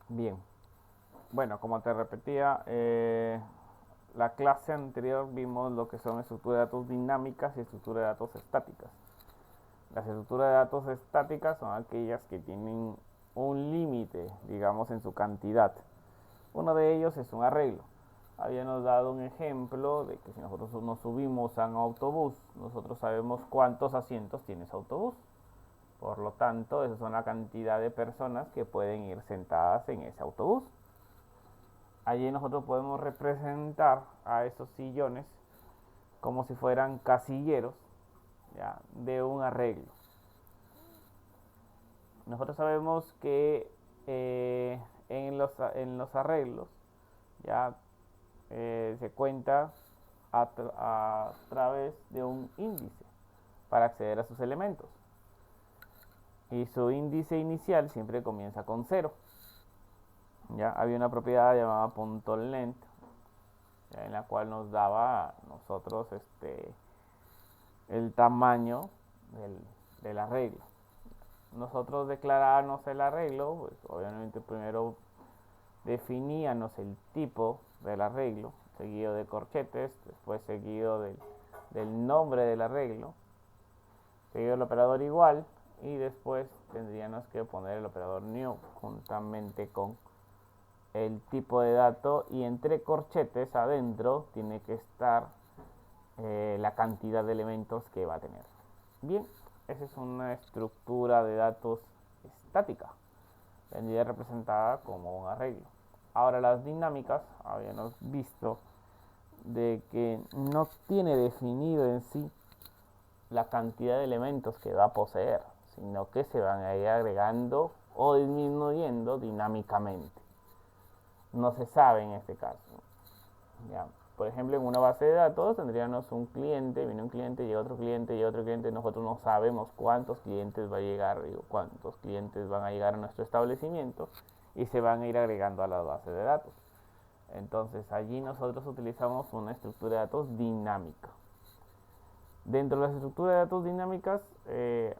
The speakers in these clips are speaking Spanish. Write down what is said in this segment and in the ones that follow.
Bien, bueno, como te repetía, la clase anterior vimos lo que son estructuras de datos dinámicas y estructuras de datos estáticas. Las estructuras de datos estáticas son aquellas que tienen un límite, digamos, en su cantidad. Uno de ellos es un arreglo. Habíamos dado un ejemplo de que si nosotros nos subimos a un autobús, nosotros sabemos cuántos asientos tiene ese autobús. Por lo tanto, esa es una cantidad de personas que pueden ir sentadas en ese autobús. Allí nosotros podemos representar a esos sillones como si fueran casilleros, ¿ya?, de un arreglo. Nosotros sabemos que en los arreglos ya se cuenta a través de un índice para acceder a sus elementos. Y su índice inicial siempre comienza con 0. Ya había una propiedad llamada .length, en la cual nos daba a nosotros el tamaño del arreglo. Nosotros declararnos el arreglo, pues obviamente primero definíamos el tipo del arreglo, seguido de corchetes, después seguido del nombre del arreglo, seguido del operador igual, y después tendríamos que poner el operador new juntamente con el tipo de dato, y entre corchetes adentro tiene que estar la cantidad de elementos que va a tener. Bien, esa es una estructura de datos estática, vendría representada como un arreglo. Ahora las dinámicas, habíamos visto de que no tiene definido en sí la cantidad de elementos que va a poseer, sino que se van a ir agregando o disminuyendo dinámicamente. No se sabe en este caso. Ya. Por ejemplo, en una base de datos tendríamos un cliente, viene un cliente, llega otro cliente, llega otro cliente. Nosotros no sabemos cuántos clientes va a llegar, cuántos clientes van a llegar a nuestro establecimiento, y se van a ir agregando a la base de datos. Entonces allí nosotros utilizamos una estructura de datos dinámica. Dentro de las estructuras de datos dinámicas,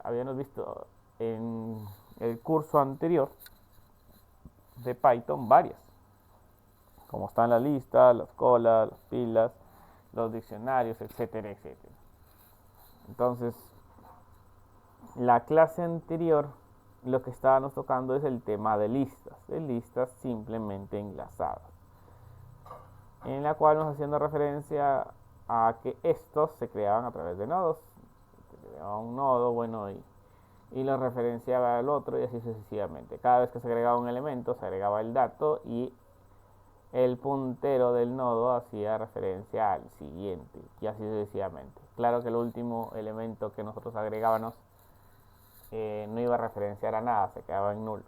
habíamos visto en el curso anterior de Python varias, como están la lista, las colas, las pilas, los diccionarios, etcétera, etcétera. Entonces, la clase anterior lo que estábamos tocando es el tema de listas simplemente enlazadas, en la cual nos haciendo referencia a que estos se creaban a través de nodos. Se creaba un nodo, bueno, y lo referenciaba al otro, y así sucesivamente. Cada vez que se agregaba un elemento, se agregaba el dato, y el puntero del nodo hacía referencia al siguiente, y así sucesivamente. Claro que el último elemento que nosotros agregábamos no iba a referenciar a nada, se quedaba en nulo,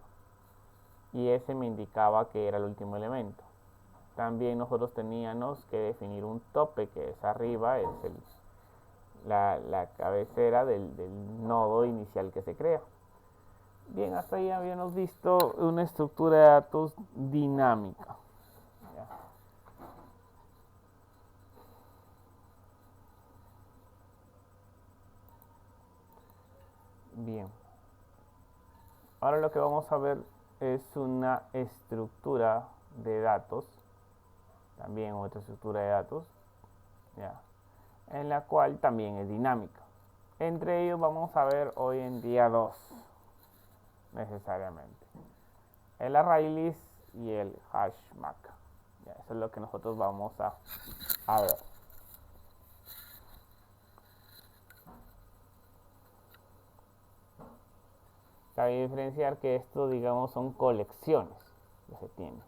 y ese me indicaba que era el último elemento. También nosotros teníamos que definir un tope, que es arriba, es la cabecera del nodo inicial que se crea. Bien, hasta ahí habíamos visto una estructura de datos dinámica. ¿Ya? Bien, ahora lo que vamos a ver es una estructura de datos, también otra estructura de datos, ¿ya?, en la cual también es dinámica. Entre ellos vamos a ver hoy en día dos, necesariamente: el ArrayList y el HashMap. Ya, eso es lo que nosotros vamos a ver. Cabe diferenciar que esto, digamos, son colecciones que se tienen.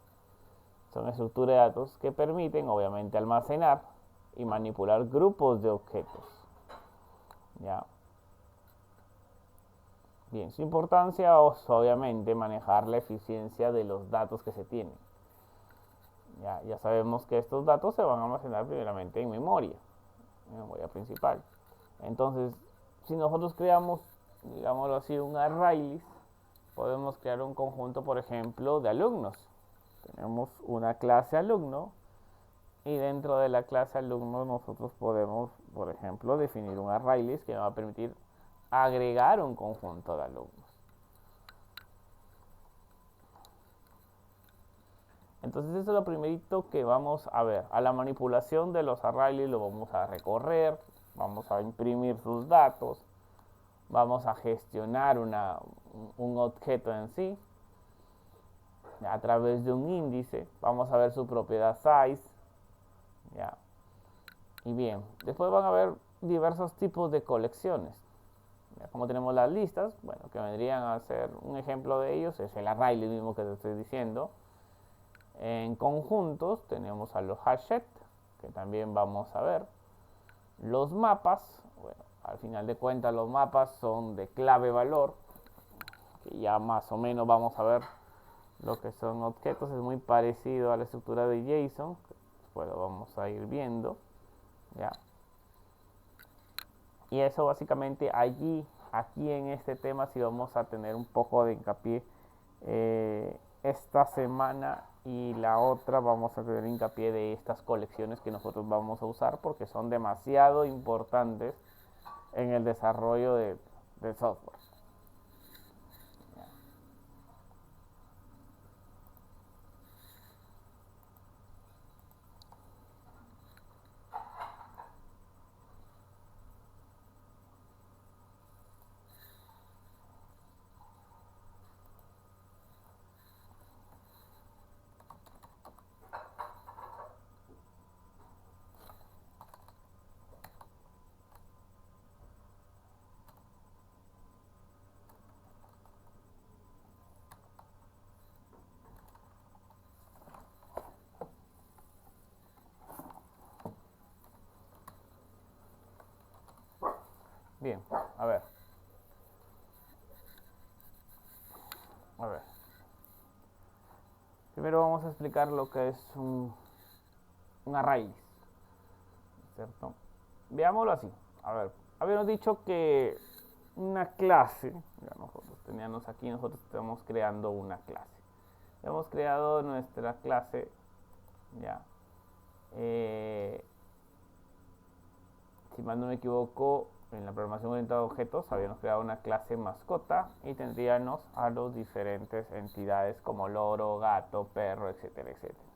Son estructuras de datos que permiten, obviamente, almacenar y manipular grupos de objetos. ¿Ya? Bien, su importancia es obviamente manejar la eficiencia de los datos que se tienen. Ya sabemos que estos datos se van a almacenar primeramente en memoria principal. Entonces, si nosotros creamos, digámoslo así, un ArrayList, podemos crear un conjunto, por ejemplo, de alumnos. Tenemos una clase alumno, y dentro de la clase alumno nosotros podemos, por ejemplo, definir un ArrayList que nos va a permitir agregar un conjunto de alumnos. Entonces eso es lo primerito que vamos a ver. A la manipulación de los arrays lo vamos a recorrer, vamos a imprimir sus datos, vamos a gestionar un objeto en sí a través de un índice, vamos a ver su propiedad size, ¿ya? Y bien, después van a ver diversos tipos de colecciones. ¿Ya? Como tenemos las listas, bueno, que vendrían a ser un ejemplo de ellos, es el array mismo que te estoy diciendo. En conjuntos tenemos a los hashed, que también vamos a ver. Los mapas, bueno, al final de cuentas los mapas son de clave valor, que ya más o menos vamos a ver lo que son objetos, es muy parecido a la estructura de JSON, pues lo vamos a ir viendo, ¿ya? Y eso básicamente aquí en este tema sí vamos a tener un poco de hincapié esta semana, y la otra vamos a tener hincapié de estas colecciones que nosotros vamos a usar porque son demasiado importantes en el desarrollo del software. Bien, a ver. Primero vamos a explicar lo que es un array, ¿cierto? Veámoslo así. A ver, habíamos dicho que una clase, ya nosotros estamos creando una clase. Hemos creado nuestra clase, ya. Si mal no me equivoco, en la programación orientada a objetos habíamos creado una clase mascota y tendríamos a las diferentes entidades como loro, gato, perro, etcétera, etcétera.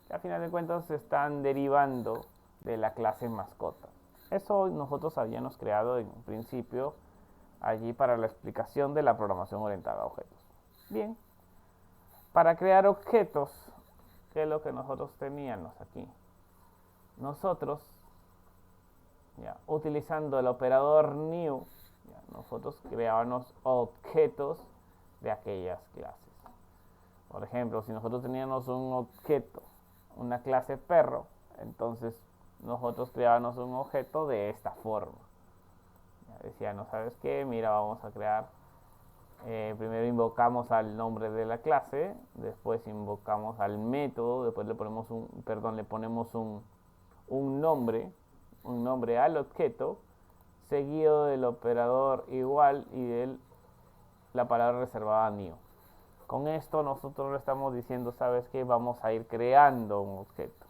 Que al final de cuentas se están derivando de la clase mascota. Eso nosotros habíamos creado en un principio allí para la explicación de la programación orientada a objetos. Bien, para crear objetos, ¿qué es lo que nosotros teníamos aquí? Nosotros, ya, utilizando el operador new, ya, nosotros creábamos objetos de aquellas clases. Por ejemplo, si nosotros teníamos un objeto, una clase perro, entonces nosotros creábamos un objeto de esta forma. Ya decía, no sabes qué, mira, vamos a crear, primero invocamos al nombre de la clase, después invocamos al método, después le ponemos un nombre al objeto, seguido del operador igual y de la palabra reservada new. Con esto nosotros le estamos diciendo, sabes que vamos a ir creando un objeto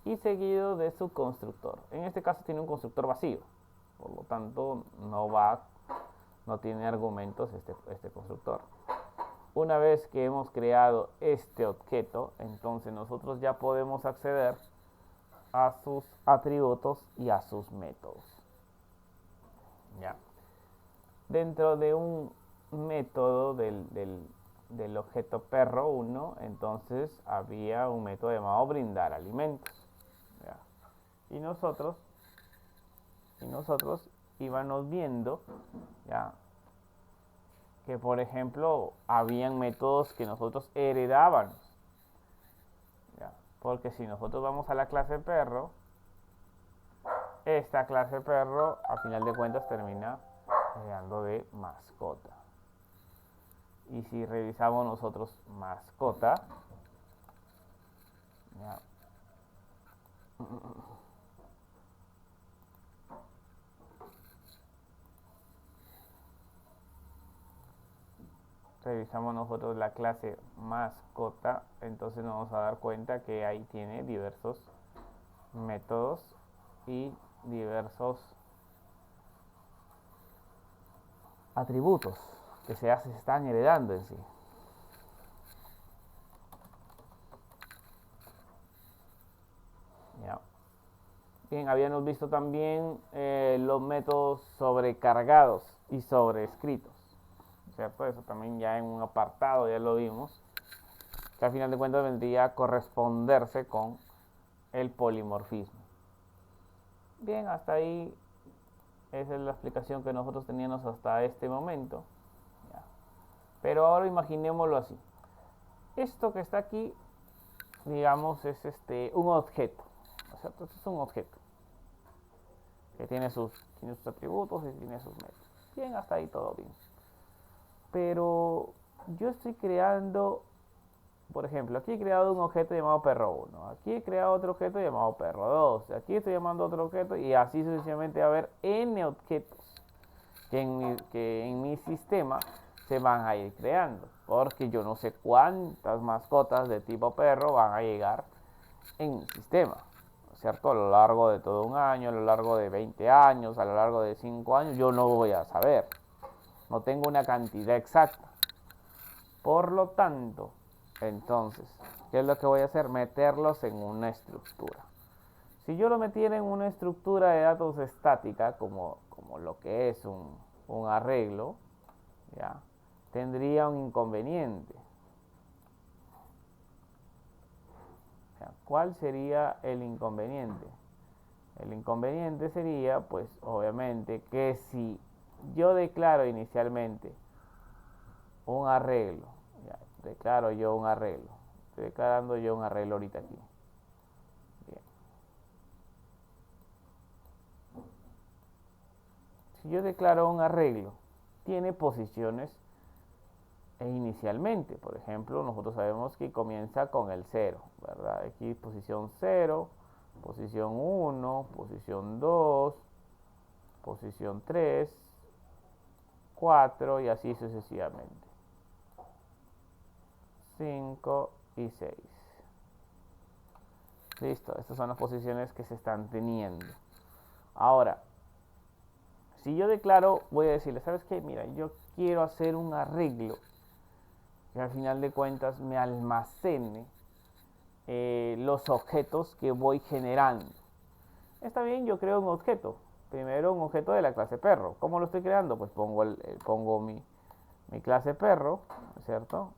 y seguido de su constructor. En este caso tiene un constructor vacío, por lo tanto no tiene argumentos este constructor. Una vez que hemos creado este objeto, entonces nosotros ya podemos acceder a sus atributos y a sus métodos. ¿Ya? Dentro de un método del objeto perro 1, entonces había un método llamado brindar alimentos. ¿Ya? Y nosotros íbamos viendo, ¿ya?, que por ejemplo habían métodos que nosotros heredábamos, ¿ya? Porque si nosotros vamos a la clase perro, esta clase perro a final de cuentas termina heredando de mascota. Y si revisamos nosotros mascota, ¿ya?, revisamos nosotros la clase mascota, entonces nos vamos a dar cuenta que ahí tiene diversos métodos y diversos atributos que se están heredando en sí. Bien, habíamos visto también los métodos sobrecargados y sobrescritos, ¿cierto? Eso también ya en un apartado ya lo vimos, que al final de cuentas vendría a corresponderse con el polimorfismo. Bien, hasta ahí esa es la explicación que nosotros teníamos hasta este momento. Ya. Pero ahora imaginémoslo así. Esto que está aquí, digamos, es un objeto, ¿no es cierto? Esto es un objeto que tiene sus atributos y tiene sus métodos. Bien, hasta ahí todo bien. Pero yo estoy creando, por ejemplo, aquí he creado un objeto llamado perro 1, aquí he creado otro objeto llamado perro 2, aquí estoy llamando otro objeto y así sucesivamente va a haber n objetos que en mi sistema se van a ir creando, porque yo no sé cuántas mascotas de tipo perro van a llegar en mi sistema, ¿cierto? A lo largo de todo un año, a lo largo de 20 años, a lo largo de 5 años, yo no voy a saber, no tengo una cantidad exacta. Por lo tanto, entonces, ¿qué es lo que voy a hacer? Meterlos en una estructura. Si yo lo metiera en una estructura de datos estática, como lo que es un arreglo, ¿ya? Tendría un inconveniente. O sea, ¿cuál sería el inconveniente? El inconveniente sería, pues, obviamente, que si yo declaro inicialmente un arreglo, ya, declaro yo un arreglo, estoy declarando yo un arreglo ahorita aquí. Bien. Si yo declaro un arreglo, tiene posiciones inicialmente. Por ejemplo, nosotros sabemos que comienza con el 0, ¿verdad? Aquí posición 0, posición 1, posición 2, posición 3, 4 y así sucesivamente. 5 y 6. Listo, estas son las posiciones que se están teniendo. Ahora, si yo declaro, voy a decirle, ¿sabes qué? Mira, yo quiero hacer un arreglo que al final de cuentas me almacene los objetos que voy generando. Está bien, yo creo un objeto. Primero un objeto de la clase perro. ¿Cómo lo estoy creando? Pues pongo mi clase perro, ¿cierto?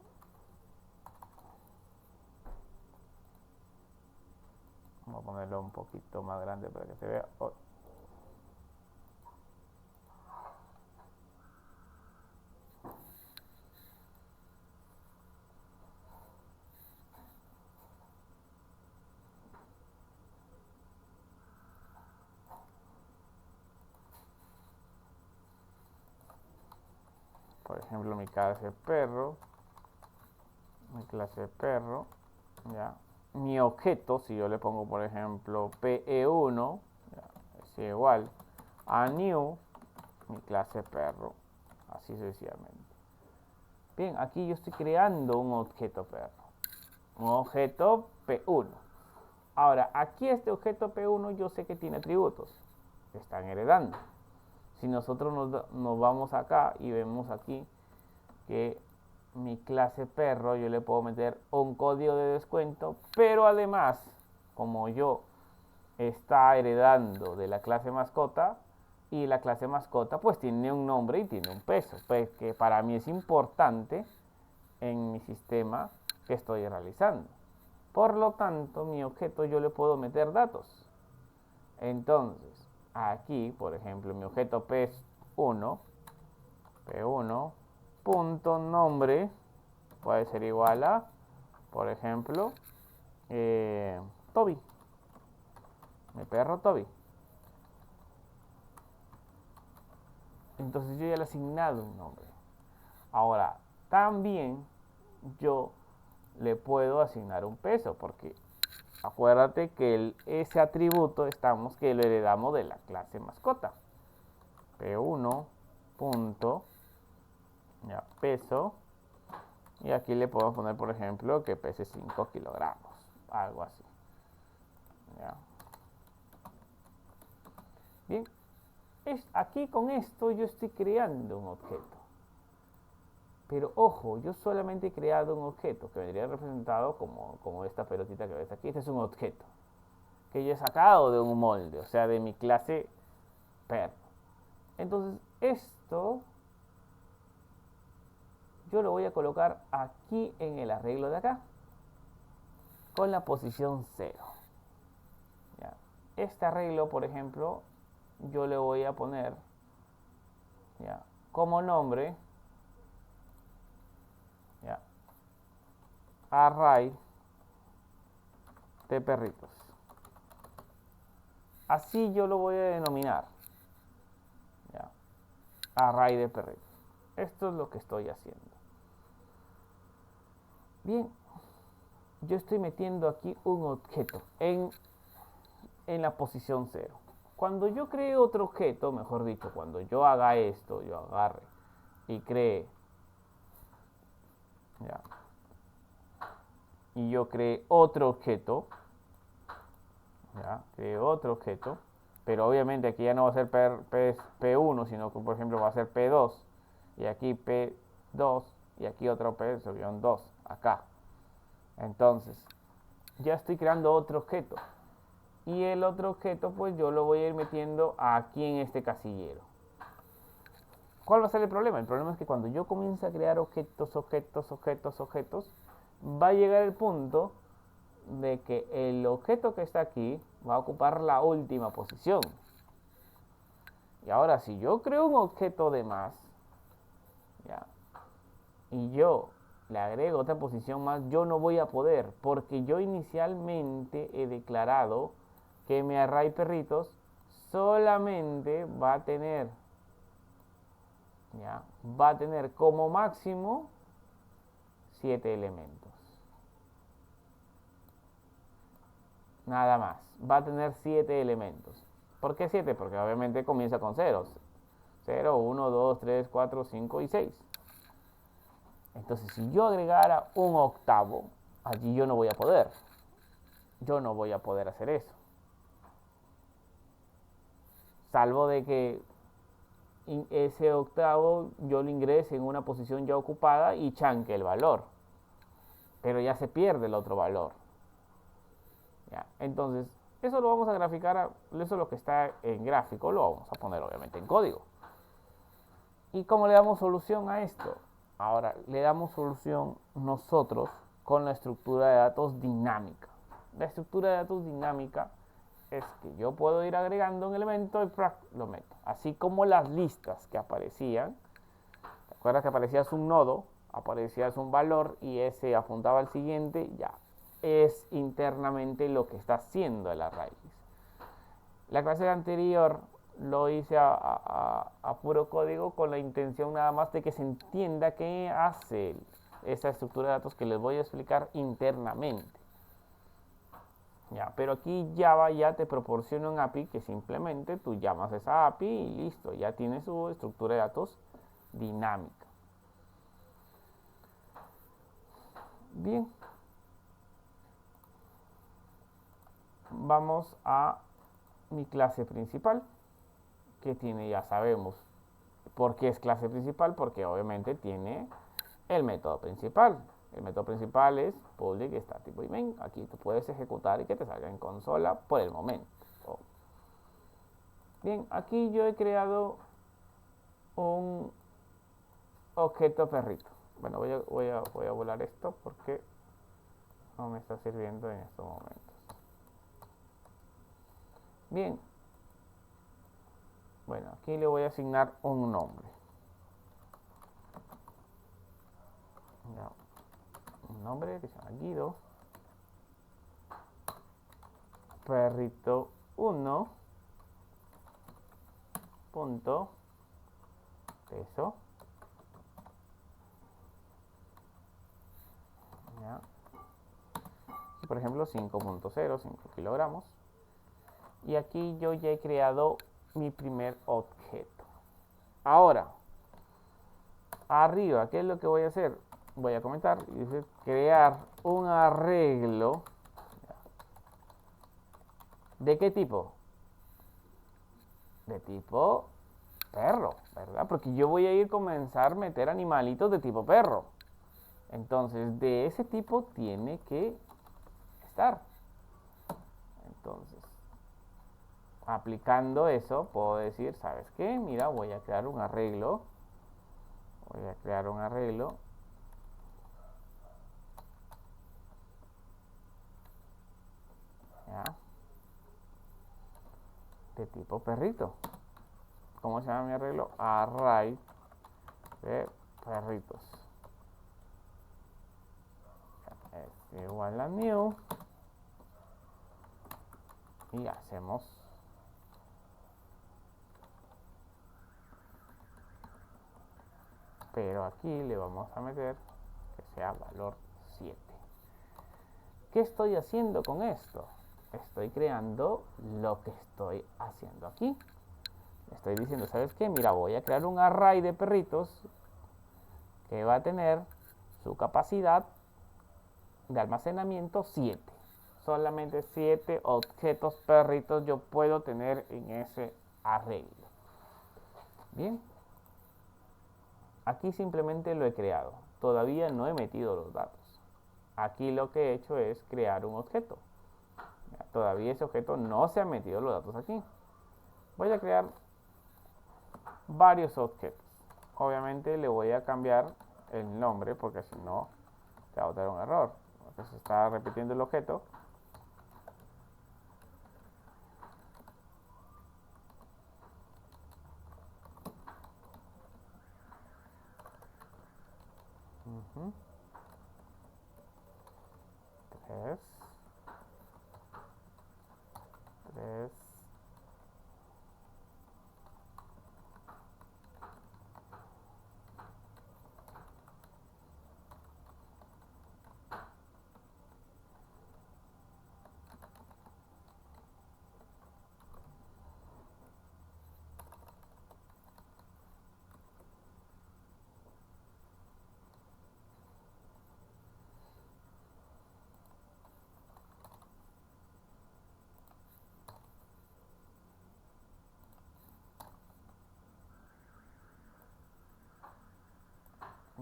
Vamos a ponerlo un poquito más grande para que se vea. Por ejemplo, mi clase perro, ya. Mi objeto, si yo le pongo por ejemplo PE1, es igual a new, mi clase perro, así sucesivamente. Bien, aquí yo estoy creando un objeto perro, un objeto P1. Ahora, aquí este objeto P1 yo sé que tiene atributos, que están heredando. Si nosotros nos vamos acá y vemos aquí que mi clase perro yo le puedo meter un código de descuento, pero además, como yo está heredando de la clase mascota, y la clase mascota pues tiene un nombre y tiene un peso, pues que para mí es importante en mi sistema que estoy realizando. Por lo tanto, mi objeto yo le puedo meter datos. Entonces, aquí, por ejemplo, mi objeto P1, punto nombre puede ser igual a, por ejemplo, Toby, mi perro Toby. Entonces yo ya le he asignado un nombre. Ahora, también yo le puedo asignar un peso, porque acuérdate que ese atributo estamos que lo heredamos de la clase mascota. P1 punto, ya, peso, y aquí le podemos poner por ejemplo que pese 5 kilogramos, algo así. Ya. Bien, aquí con esto yo estoy creando un objeto. Pero ojo, yo solamente he creado un objeto que vendría representado como esta pelotita que ves aquí. Este es un objeto. que yo he sacado de un molde, o sea, de mi clase perro. Entonces, esto yo lo voy a colocar aquí en el arreglo de acá, con la posición 0. ¿Ya? Este arreglo, por ejemplo, yo le voy a poner, ¿ya?, como nombre, ¿ya?, array de perritos. Así yo lo voy a denominar, ¿ya?, array de perritos. Esto es lo que estoy haciendo. Bien, yo estoy metiendo aquí un objeto en la posición 0. Cuando yo cree otro objeto, mejor dicho, cuando yo haga esto, yo agarre y cree, ¿ya?, y yo cree otro objeto, ¿ya?, cree otro objeto, pero obviamente aquí ya no va a ser P1, sino que por ejemplo va a ser P2, y aquí P2, y aquí otro P-2, acá. Entonces, ya estoy creando otro objeto. Y el otro objeto, pues yo lo voy a ir metiendo aquí en este casillero. ¿Cuál va a ser el problema? El problema es que cuando yo comience a crear objetos, va a llegar el punto de que el objeto que está aquí va a ocupar la última posición. Y ahora, si yo creo un objeto de más, ¿ya?, y yo le agrego otra posición más, yo no voy a poder, porque yo inicialmente he declarado que mi array perritos solamente va a tener, ¿ya?, va a tener como máximo 7 elementos. Nada más, va a tener 7 elementos. ¿Por qué 7? Porque obviamente comienza con ceros. 0, 1, 2, 3, 4, 5 y 6. Entonces, si yo agregara un octavo, allí yo no voy a poder. Yo no voy a poder hacer eso. Salvo de que ese octavo yo lo ingrese en una posición ya ocupada y chanque el valor. Pero ya se pierde el otro valor. ¿Ya? Entonces, eso lo vamos a graficar, eso es lo que está en gráfico, lo vamos a poner obviamente en código. ¿Y cómo le damos solución a esto? Ahora, le damos solución nosotros con la estructura de datos dinámica. La estructura de datos dinámica es que yo puedo ir agregando un elemento y lo meto. Así como las listas que aparecían. ¿Te acuerdas que aparecías un nodo? Aparecías un valor y ese apuntaba al siguiente, ya. Es internamente lo que está haciendo el array. La clase anterior lo hice a puro código con la intención nada más de que se entienda qué hace esa estructura de datos que les voy a explicar internamente. Ya, pero aquí Java ya te proporciona un API que simplemente tú llamas esa API y listo, ya tiene su estructura de datos dinámica. Bien. Vamos a mi clase principal, que tiene, ya sabemos por qué es clase principal, porque obviamente tiene el método principal. El método principal es public, static y main. Aquí tú puedes ejecutar y que te salga en consola por el momento. Bien, aquí yo he creado un objeto perrito. Bueno, voy a volar esto porque no me está sirviendo en estos momentos. Bien. Bueno, aquí le voy a asignar un nombre. Ya. Un nombre que se llama Guido. Perrito 1. Punto. Peso. Ya. Por ejemplo, 5.0, 5 kilogramos. Y aquí yo ya he creado mi primer objeto. Ahora, arriba, ¿qué es lo que voy a hacer? Voy a comentar y dice crear un arreglo. ¿De qué tipo? De tipo perro, ¿verdad? Porque yo voy a ir a comenzar a meter animalitos de tipo perro. Entonces, de ese tipo tiene que estar. Entonces, aplicando eso, puedo decir, ¿sabes qué? Mira, voy a crear un arreglo. Voy a crear un arreglo. ¿Ya? De tipo perrito. ¿Cómo se llama mi arreglo? Array de perritos. Es igual a new. Y hacemos pero aquí le vamos a meter que sea valor 7. ¿Qué estoy haciendo con esto? Estoy creando lo que estoy haciendo aquí. Estoy diciendo, ¿sabes qué? Mira, voy a crear un array de perritos que va a tener su capacidad de almacenamiento 7. Solamente 7 objetos perritos yo puedo tener en ese arreglo. Bien. Aquí simplemente lo he creado. Todavía no he metido los datos. Aquí lo que he hecho es crear un objeto. Todavía ese objeto no se han metido los datos aquí. Voy a crear varios objetos. Obviamente le voy a cambiar el nombre porque si no te va a dar un error. Porque se está repitiendo el objeto. Uh-huh. 3.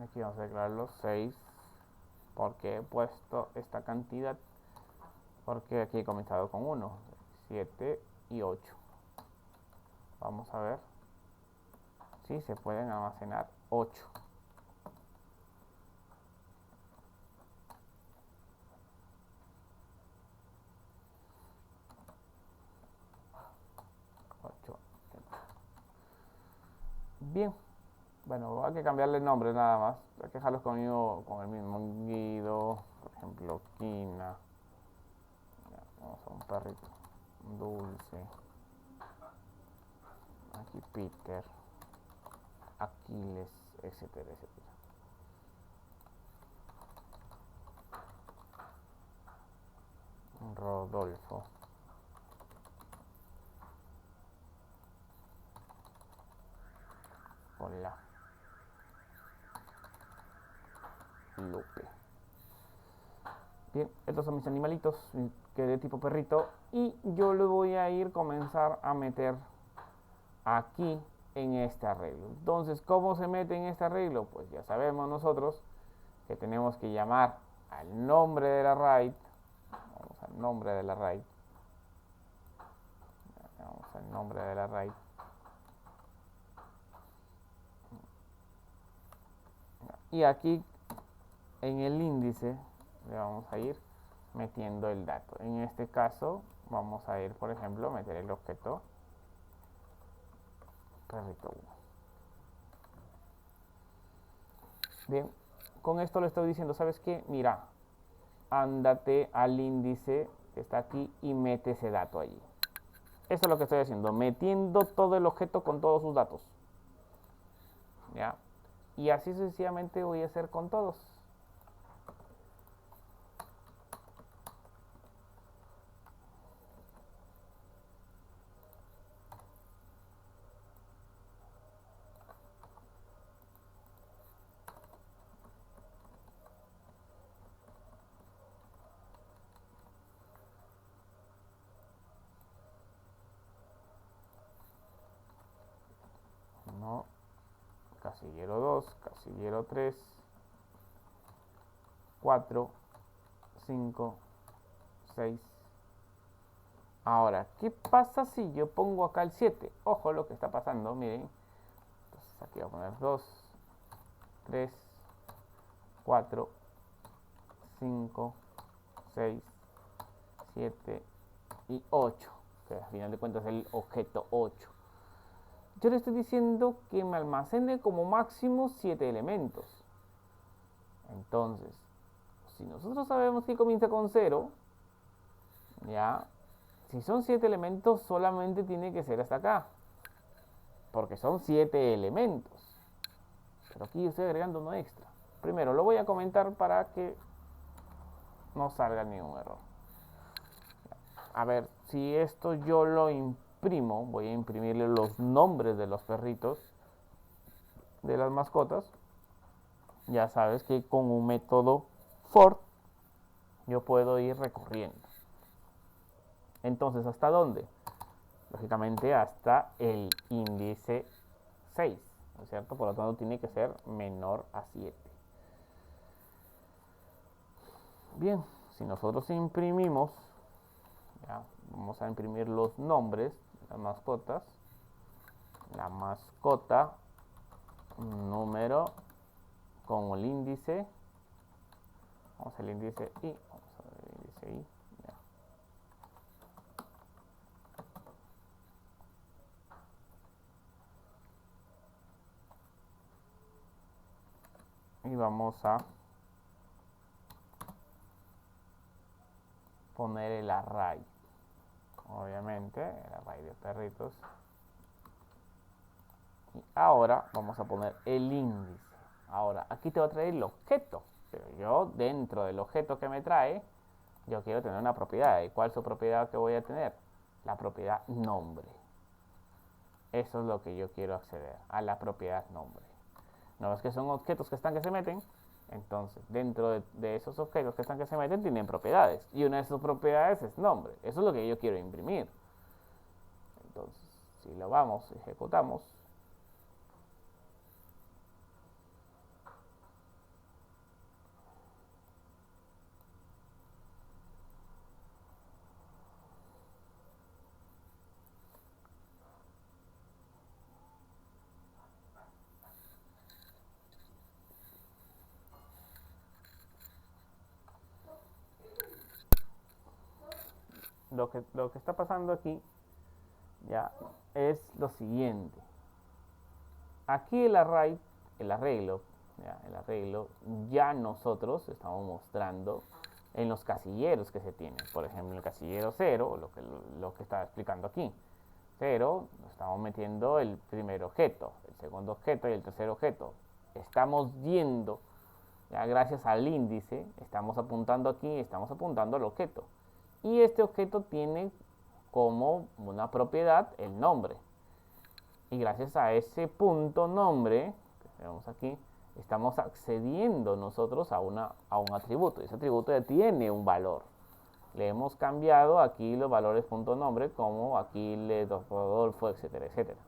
Aquí vamos a declarar los 6 porque he puesto esta cantidad porque aquí he comenzado con 1, 7 y 8. Vamos a ver si se pueden almacenar 8. 8. Bien. Bueno, hay que cambiarle el nombre nada más. Hay que dejarlos conmigo con el mismo Guido, por ejemplo, Quina. Vamos a un perrito. Dulce. Aquí Peter. Aquiles, etcétera, etcétera. Rodolfo. Hola. Lupe. Bien, estos son mis animalitos que de tipo perrito y yo le voy a ir comenzar a meter aquí en este arreglo. Entonces, ¿cómo se mete en este arreglo? Pues ya sabemos nosotros que tenemos que llamar al nombre del array. Vamos al nombre del array. Vamos al nombre del array. Y aquí en el índice le vamos a ir metiendo el dato. En este caso vamos a ir, por ejemplo, a meter el objeto perrito 1. Bien, con esto le estoy diciendo, ¿sabes qué? Mira, ándate al índice que está aquí y mete ese dato allí. Esto es lo que estoy haciendo, metiendo todo el objeto con todos sus datos. ¿Ya? Y así sucesivamente voy a hacer con todos. No, casillero 2, casillero 3, 4, 5, 6, Ahora, ¿qué pasa si yo pongo acá el 7? Ojo lo que está pasando, miren. Entonces aquí voy a poner 2, 3, 4, 5, 6, 7 y 8, que al final de cuentas es el objeto 8. Yo le estoy diciendo que me almacene como máximo 7 elementos. Entonces, si nosotros sabemos que comienza con 0, ya, si son 7 elementos solamente tiene que ser hasta acá, porque son 7 elementos. Pero aquí yo estoy agregando uno extra. Primero lo voy a comentar para que no salga ningún error. A ver, si esto yo lo imprimo, voy a imprimirle los nombres de los perritos, de las mascotas. Ya sabes que con un método for yo puedo ir recorriendo. Entonces, ¿hasta dónde? Lógicamente hasta el índice 6, ¿no es cierto? Por lo tanto tiene que ser menor a 7. Bien, si nosotros imprimimos, ya, vamos a imprimir los nombres de las mascotas. La mascota número con el índice, vamos al índice I, vamos a ver el índice I, ya. Y vamos a poner el array, obviamente, el array de perritos. Y ahora vamos a poner el índice. Ahora, aquí te va a traer el objeto, pero yo dentro del objeto que me trae, yo quiero tener una propiedad. ¿Y cuál es su propiedad que voy a tener? La propiedad nombre. Eso es lo que yo quiero acceder, a la propiedad nombre. No es que son objetos que están que se meten, entonces dentro de esos objetos que están que se meten tienen propiedades. Y una de esas propiedades es nombre. Eso es lo que yo quiero imprimir. Entonces, si lo vamos, ejecutamos. Lo que está pasando aquí ya es lo siguiente. Aquí el array, el arreglo, ya nosotros estamos mostrando en los casilleros que se tienen. Por ejemplo, el casillero 0, lo que estaba explicando aquí. 0, estamos metiendo el primer objeto, el segundo objeto y el tercer objeto. Estamos viendo, ya gracias al índice, estamos apuntando aquí, estamos apuntando al objeto. Y este objeto tiene como una propiedad el nombre. Y gracias a ese punto nombre, que tenemos aquí, estamos accediendo nosotros a un atributo. Y ese atributo ya tiene un valor. Le hemos cambiado aquí los valores punto nombre, como aquí Rodolfo, etcétera, etcétera.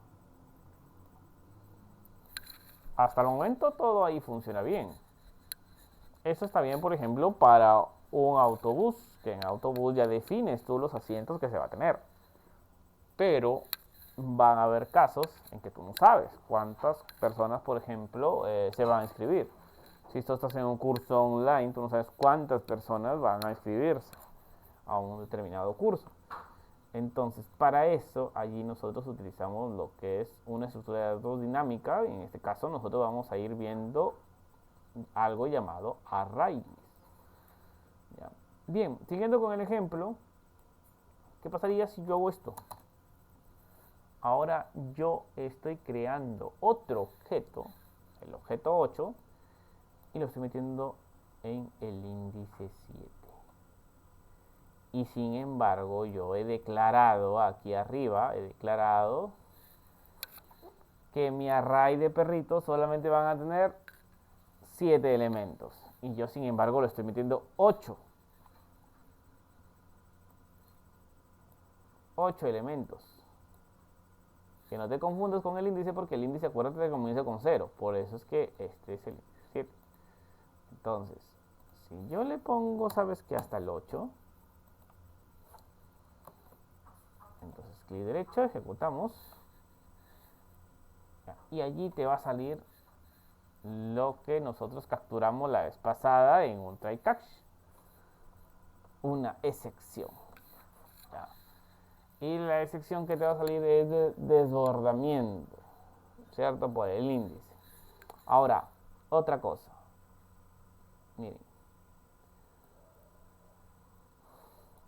Hasta el momento todo ahí funciona bien. Eso está bien, por ejemplo, para un autobús, que en autobús ya defines tú los asientos que se va a tener. Pero van a haber casos en que tú no sabes cuántas personas, por ejemplo, se van a inscribir. Si tú estás en un curso online, tú no sabes cuántas personas van a inscribirse a un determinado curso. Entonces, para eso, allí nosotros utilizamos lo que es una estructura de datos dinámica. Y en este caso, nosotros vamos a ir viendo algo llamado arrays. ¿Ya? Bien, siguiendo con el ejemplo, ¿qué pasaría si yo hago esto? Ahora yo estoy creando otro objeto, el objeto 8, y lo estoy metiendo en el índice 7. Y sin embargo, yo he declarado aquí arriba, que mi array de perritos solamente van a tener 7 elementos. Y yo sin embargo lo estoy metiendo 8. 8 elementos. Que no te confundas con el índice, porque el índice, acuérdate que comienza con 0. Por eso es que este es el 7. Entonces, si yo le pongo, ¿sabes qué? Hasta el 8. clic derecho, ejecutamos. Y allí te va a salir lo que nosotros capturamos la vez pasada en un try catch. Una excepción. ¿Ya? Y la excepción que te va a salir es de desbordamiento, ¿cierto? Por el índice. Ahora, otra cosa. Miren.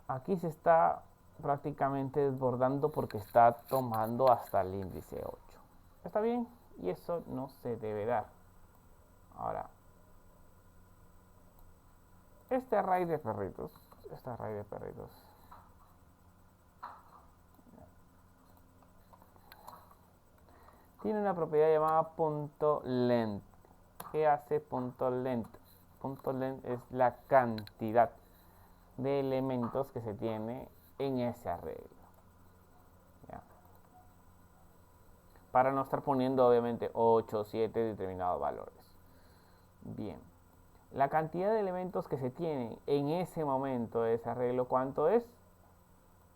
Aquí se está prácticamente desbordando porque está tomando hasta el índice 8. ¿Está bien? Y eso no se debe dar. Ahora, este array de perritos, tiene una propiedad llamada .length. ¿Qué hace .length? .length es la cantidad de elementos que se tiene en ese arreglo. ¿Ya? Para no estar poniendo obviamente 8 o 7 determinados valores. Bien, la cantidad de elementos que se tienen en ese momento de ese arreglo, ¿cuánto es?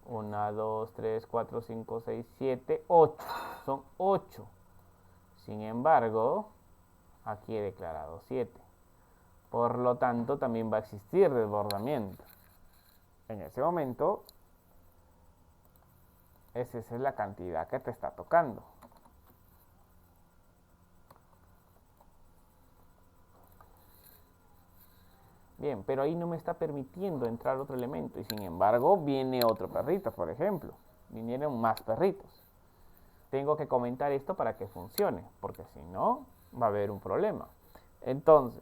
1, 2, 3, 4, 5, 6, 7, 8. Son 8. Sin embargo, aquí he declarado 7. Por lo tanto, también va a existir desbordamiento. En ese momento, esa es la cantidad que te está tocando. Bien, pero ahí no me está permitiendo entrar otro elemento. Y sin embargo, viene otro perrito, por ejemplo. Vinieron más perritos. Tengo que comentar esto para que funcione, porque si no, va a haber un problema. Entonces,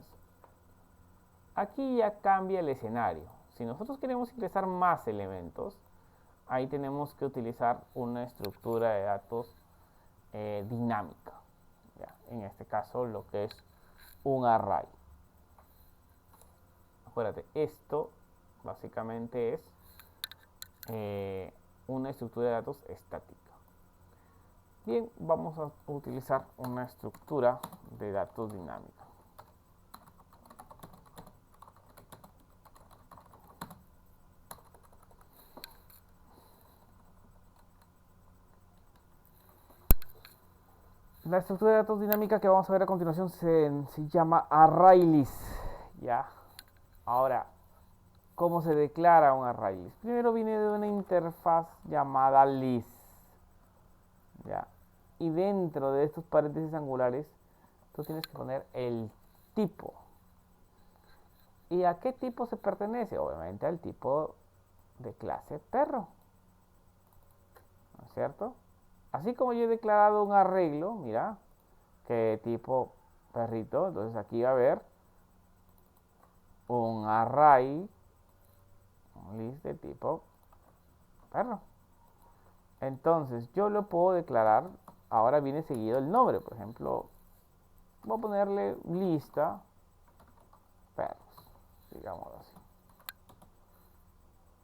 aquí ya cambia el escenario. Si nosotros queremos ingresar más elementos, ahí tenemos que utilizar una estructura de datos dinámica. ¿Ya? En este caso, lo que es un array. Acuérdate, esto básicamente es una estructura de datos estática. Bien, vamos a utilizar una estructura de datos dinámica. La estructura de datos dinámica que vamos a ver a continuación se llama ArrayList. ¿Ya? Ahora, ¿cómo se declara un ArrayList? Primero viene de una interfaz llamada list. ¿Ya? Y dentro de estos paréntesis angulares, tú tienes que poner el tipo. ¿Y a qué tipo se pertenece? Obviamente al tipo de clase perro. ¿No es cierto? Así como yo he declarado un arreglo, mira, que tipo perrito, entonces aquí va a haber un array, un list de tipo perro. Entonces yo lo puedo declarar, ahora viene seguido el nombre, por ejemplo, voy a ponerle lista perros, digamos así.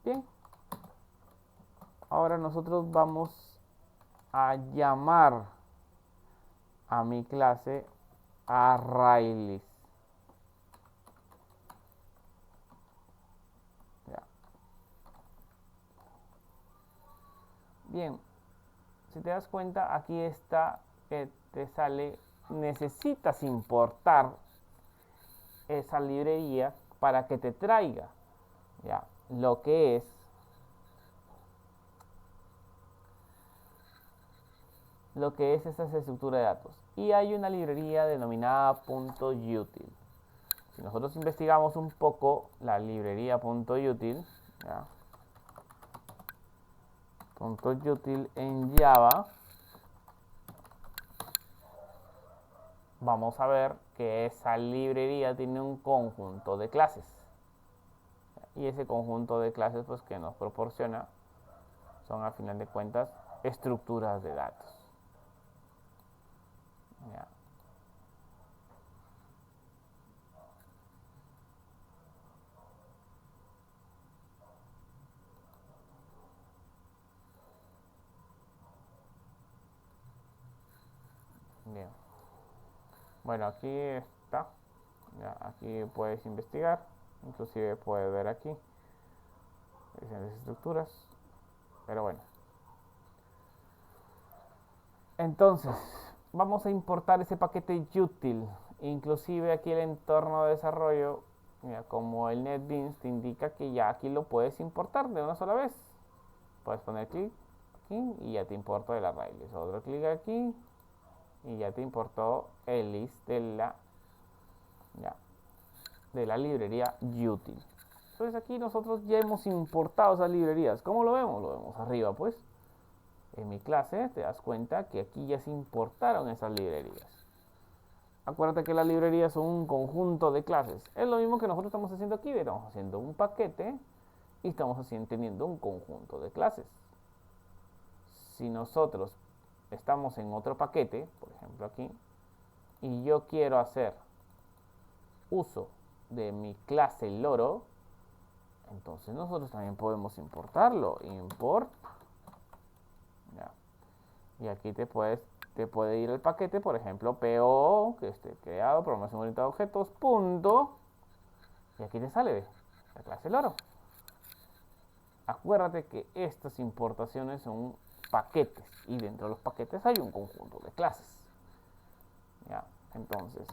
Bien, ahora nosotros vamos a llamar a mi clase ArrayList. Ya. Bien, si te das cuenta, aquí está que te sale, necesitas importar esa librería para que te traiga ya lo que es esa estructura de datos. Y hay una librería denominada .util. Si nosotros investigamos un poco la librería .util, ¿ya? .util en Java, vamos a ver que esa librería tiene un conjunto de clases. Y ese conjunto de clases pues que nos proporciona son al final de cuentas estructuras de datos. ¿Ya? Bien. Bueno, aquí está. Ya, aquí puedes investigar. Inclusive puedes ver aquí diferentes estructuras. Pero bueno. Entonces, vamos a importar ese paquete util. Inclusive aquí el entorno de desarrollo, mira, como el NetBeans te indica que ya aquí lo puedes importar de una sola vez. Puedes poner clic aquí y ya te importó el Rails. Otro clic aquí y ya te importó el list de la librería util. Entonces aquí nosotros ya hemos importado esas librerías. ¿Cómo lo vemos? Lo vemos arriba, pues. En mi clase te das cuenta que aquí ya se importaron esas librerías. Acuérdate que las librerías son un conjunto de clases. Es lo mismo que nosotros estamos haciendo aquí. Estamos haciendo un paquete y estamos teniendo un conjunto de clases. Si nosotros estamos en otro paquete, por ejemplo aquí, y yo quiero hacer uso de mi clase loro, entonces nosotros también podemos importarlo. Import. Ya. Y aquí te puede ir el paquete, por ejemplo, PO, que esté creado, programación orientada a objetos, punto. Y aquí te sale la clase loro. Acuérdate que estas importaciones son paquetes y dentro de los paquetes hay un conjunto de clases. ¿Ya? Entonces,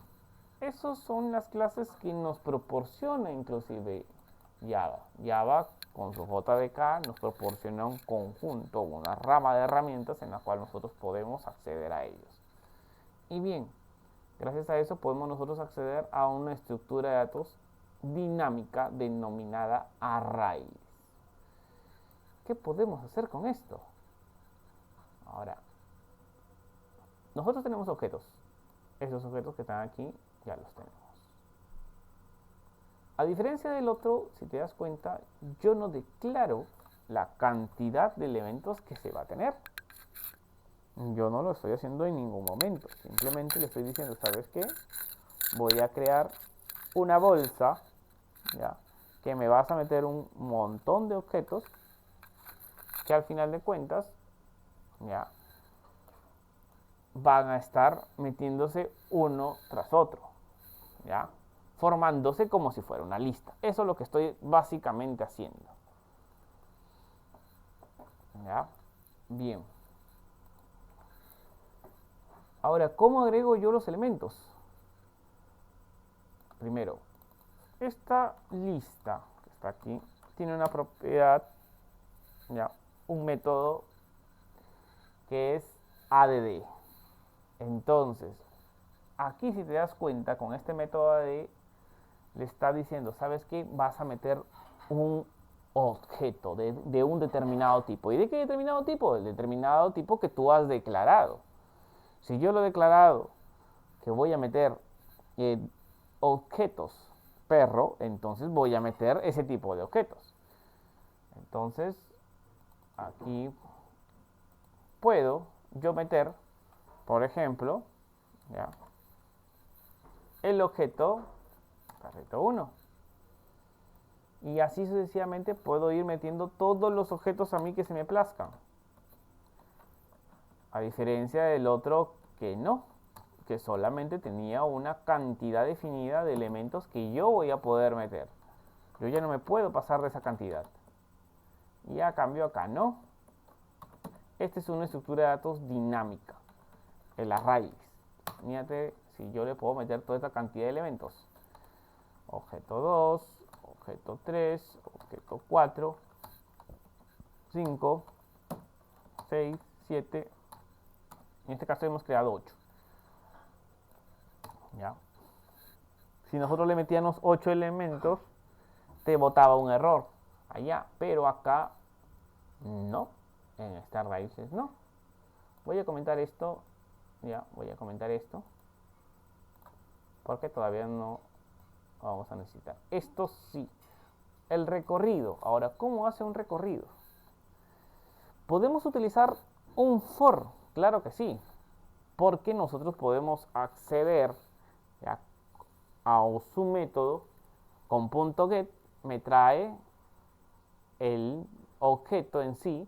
esas son las clases que nos proporciona inclusive Java. Java con su JDK nos proporciona un conjunto, una rama de herramientas en la cual nosotros podemos acceder a ellos. Y bien, gracias a eso podemos nosotros acceder a una estructura de datos dinámica denominada arrays. ¿Qué podemos hacer con esto? Ahora, nosotros tenemos objetos. Esos objetos que están aquí ya los tenemos. A diferencia del otro, si te das cuenta, yo no declaro la cantidad de elementos que se va a tener. Yo no lo estoy haciendo en ningún momento. Simplemente le estoy diciendo, ¿sabes qué? Voy a crear una bolsa, ¿ya? Que me vas a meter un montón de objetos que al final de cuentas, ¿ya? Van a estar metiéndose uno tras otro, ¿ya? Formándose como si fuera una lista. Eso es lo que estoy básicamente haciendo. ¿Ya? Bien. Ahora, ¿cómo agrego yo los elementos? Primero, esta lista que está aquí tiene una propiedad, ¿ya? Un método que es add. Entonces, aquí si te das cuenta, con este método add le está diciendo, ¿sabes qué? Vas a meter un objeto de un determinado tipo. ¿Y de qué determinado tipo? Del determinado tipo que tú has declarado. Si yo lo he declarado que voy a meter objetos perro, entonces voy a meter ese tipo de objetos. Entonces, aquí puedo yo meter, por ejemplo, ¿ya? El objeto carrito 1. Y así sucesivamente puedo ir metiendo todos los objetos a mí que se me plazcan. A diferencia del otro que no, que solamente tenía una cantidad definida de elementos que yo voy a poder meter. Yo ya no me puedo pasar de esa cantidad. Y a cambio acá no. Esta es una estructura de datos dinámica. El array. Fíjate si yo le puedo meter toda esta cantidad de elementos. Objeto 2, objeto 3, objeto 4, 5, 6, 7. En este caso hemos creado 8. ¿Ya? Si nosotros le metíamos 8 elementos, te botaba un error allá, pero acá no. En estas raíces no. Voy a comentar esto, ya, voy a comentar esto, porque todavía no vamos a necesitar. Esto sí, el recorrido. Ahora, ¿cómo hace un recorrido? ¿Podemos utilizar un for? Claro que sí, porque nosotros podemos acceder, ¿ya?, a su método con .get, me trae el objeto en sí,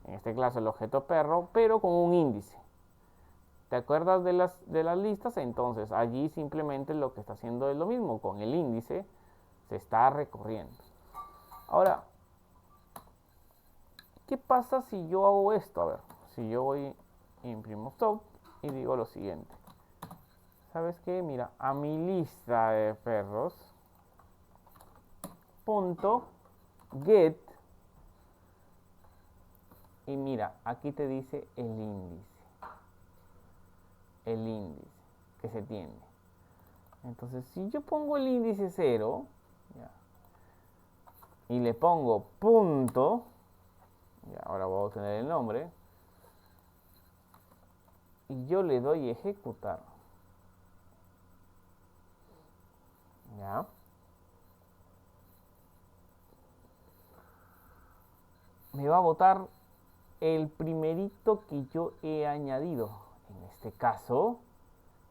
en este caso el objeto perro, pero con un índice. ¿Te acuerdas de las listas? Entonces allí simplemente lo que está haciendo es lo mismo, con el índice se está recorriendo. Ahora, ¿qué pasa si yo hago esto? A ver, si yo voy imprimo stop y digo lo siguiente. ¿Sabes qué? Mira, a mi lista de perros punto get, y mira, aquí te dice el índice que se tiene. Entonces, si yo pongo el índice 0, ya, y le pongo punto, ya, ahora voy a obtener el nombre, y yo le doy ejecutar, ya, me va a botar el primerito que yo he añadido, en este caso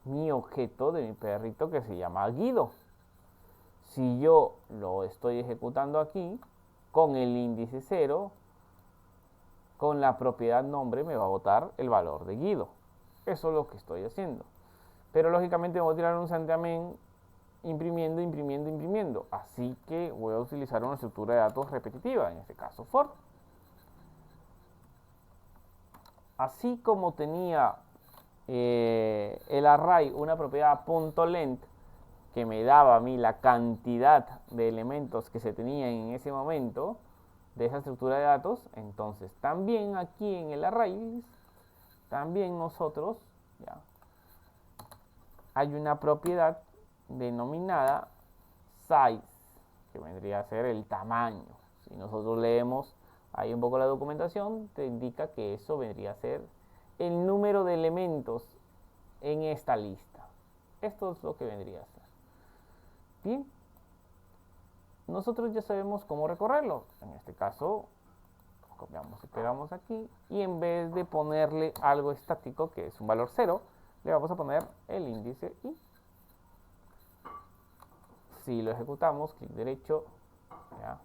mi objeto de mi perrito que se llama Guido. Si yo lo estoy ejecutando aquí con el índice 0, con la propiedad nombre me va a botar el valor de Guido. Eso es lo que estoy haciendo. Pero lógicamente me voy a tirar un santiamén imprimiendo. Así que voy a utilizar una estructura de datos repetitiva, en este caso for. Así como tenía el array una propiedad .length que me daba a mí la cantidad de elementos que se tenían en ese momento de esa estructura de datos, entonces también aquí en el array, también nosotros, ya, hay una propiedad denominada size, que vendría a ser el tamaño. Si nosotros leemos ahí un poco la documentación, te indica que eso vendría a ser el número de elementos en esta lista. Esto es lo que vendría a ser. Bien, nosotros ya sabemos cómo recorrerlo. En este caso, copiamos y pegamos aquí, y en vez de ponerle algo estático, que es un valor 0, le vamos a poner el índice y si lo ejecutamos, clic derecho, ya,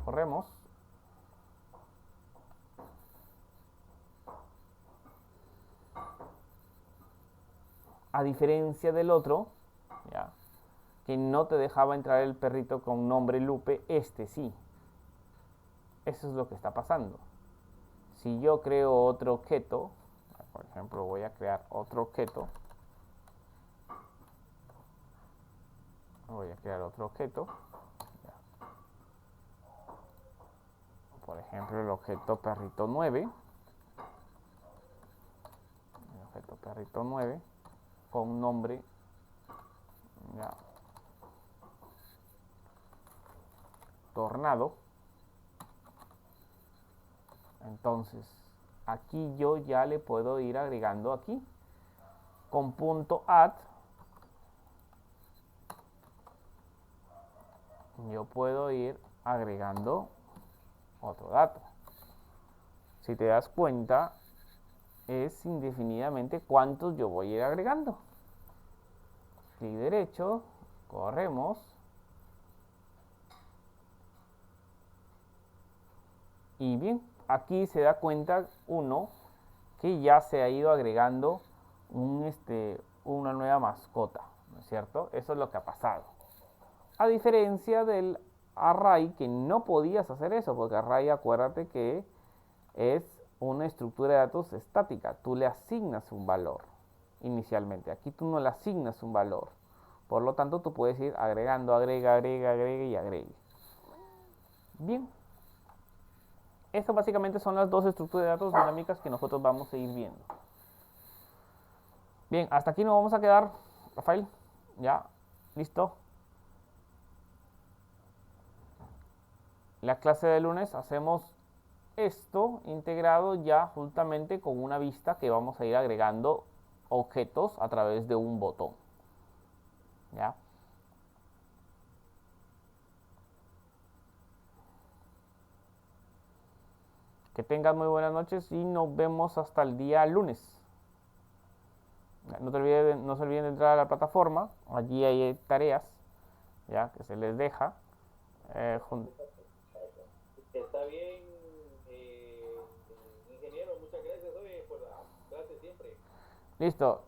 corremos, a diferencia del otro, ya, que no te dejaba entrar el perrito con nombre Lupe, este sí. Eso es lo que está pasando. Si yo creo otro objeto, por ejemplo, voy a crear otro objeto, ya. Por ejemplo, el objeto perrito 9, con nombre, ya, tornado. Entonces aquí yo ya le puedo ir agregando aquí con punto add, yo puedo ir agregando otro dato. Si te das cuenta, es indefinidamente cuántos yo voy a ir agregando. Clic derecho, corremos, y bien, aquí se da cuenta uno que ya se ha ido agregando una nueva mascota, ¿no es cierto? Eso es lo que ha pasado. A diferencia del array, que no podías hacer eso, porque array, acuérdate que es una estructura de datos estática. Tú le asignas un valor inicialmente. Aquí tú no le asignas un valor. Por lo tanto, tú puedes ir agregando, agrega y agregue. Bien. Estas básicamente son las dos estructuras de datos dinámicas que nosotros vamos a ir viendo. Bien, hasta aquí nos vamos a quedar, Rafael. Ya, listo. La clase de lunes hacemos esto integrado ya justamente con una vista que vamos a ir agregando objetos a través de un botón. ¿Ya? Que tengan muy buenas noches y nos vemos hasta el día lunes. No se olviden de entrar a la plataforma, allí hay tareas, ya, que se les deja. Está bien, ingeniero, muchas gracias por la clase siempre. Listo,